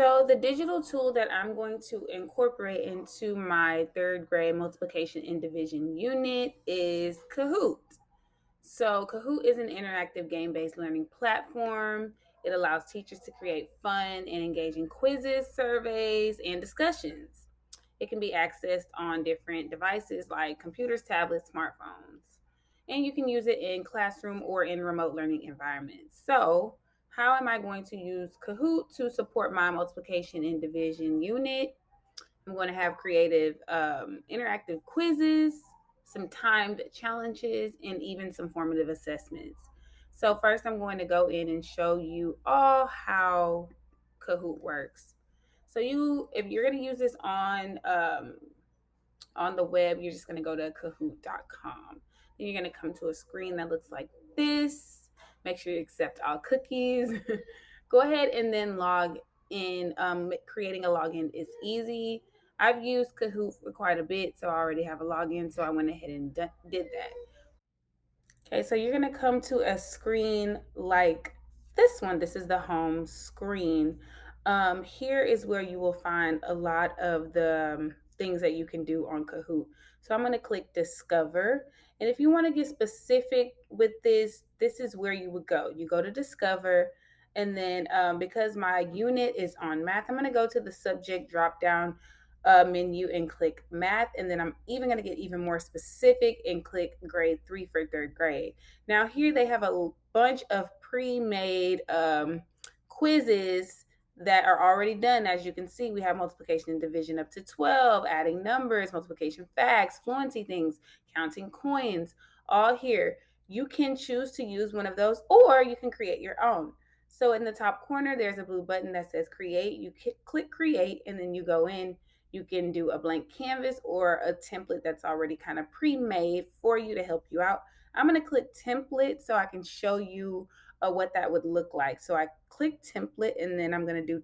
So, the digital tool that I'm going to incorporate into my third grade multiplication and division unit is Kahoot. So, Kahoot is an interactive game based learning platform. It allows teachers to create fun and engaging quizzes, surveys, and discussions. It can be accessed on different devices like computers, tablets, smartphones. And you can use it in classroom or in remote learning environments. So, how am I going to use Kahoot to support my multiplication and division unit? I'm going to have creative interactive quizzes, some timed challenges, and even some formative assessments. So, first, I'm going to go in and show you all how Kahoot works. So, if you're going to use this on the web, you're just going to go to kahoot.com. Then you're going to come to a screen that looks like this. Make sure you accept all cookies. Go ahead and then log in. Creating a login is easy. I've used Kahoot for quite a bit, so I already have a login, so I went ahead and did that. Okay, so you're gonna come to a screen like this one. This is the home screen. Here is where you will find a lot of the things that you can do on Kahoot. So I'm gonna click Discover. And if you wanna get specific with this, this is where you would go. You go to Discover, and then because my unit is on math, I'm gonna go to the subject drop down menu and click math. And then I'm even going to get even more specific and click grade 3 for third grade. Now, here they have a bunch of pre made quizzes that are already done. As you can see, we have multiplication and division up to 12, adding numbers, multiplication facts, fluency things, counting coins, all here. You can choose to use one of those, or you can create your own. So in the top corner, there's a blue button that says create. You click create, and then you go in. You can do a blank canvas or a template that's already kind of pre-made for you to help you out. I'm going to click template so I can show you what that would look like. So I click template, and then I'm going to do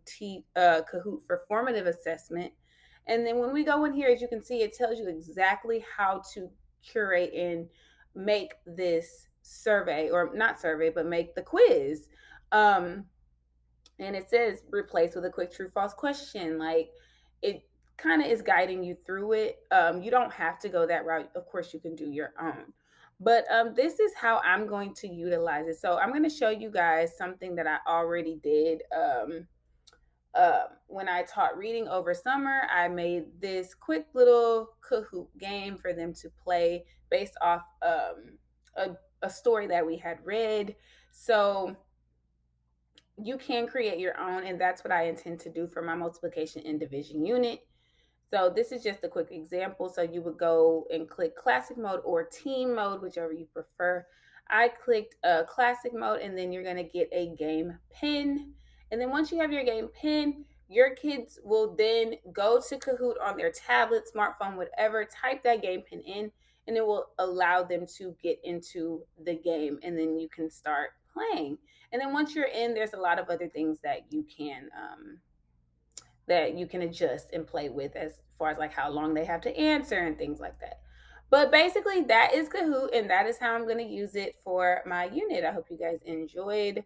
Kahoot for formative assessment. And then when we go in here, as you can see, it tells you exactly how to curate and make this survey, or not survey, but make the quiz. And it says replace with a quick true false question. Like, it kind of is guiding you through it. You don't have to go that route. Of course, you can do your own. But this is how I'm going to utilize it. So I'm going to show you guys something that I already did. When I taught reading over summer, I made this quick little Kahoot game for them to play based off a story that we had read. So you can create your own, and that's what I intend to do for my multiplication and division unit. So this is just a quick example. So you would go and click classic mode or team mode, whichever you prefer. I clicked classic mode, and then you're going to get a game pin. And then once you have your game pin, your kids will then go to Kahoot on their tablet, smartphone, whatever, type that game pin in, and it will allow them to get into the game, and then you can start playing. And then once you're in, there's a lot of other things that you can adjust and play with, as far as like how long they have to answer and things like that. But basically, that is Kahoot, and that is how I'm going to use it for my unit. I hope you guys enjoyed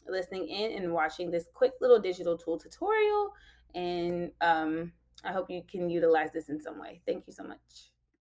listening in and watching this quick little digital tool tutorial. And I hope you can utilize this in some way. Thank you so much.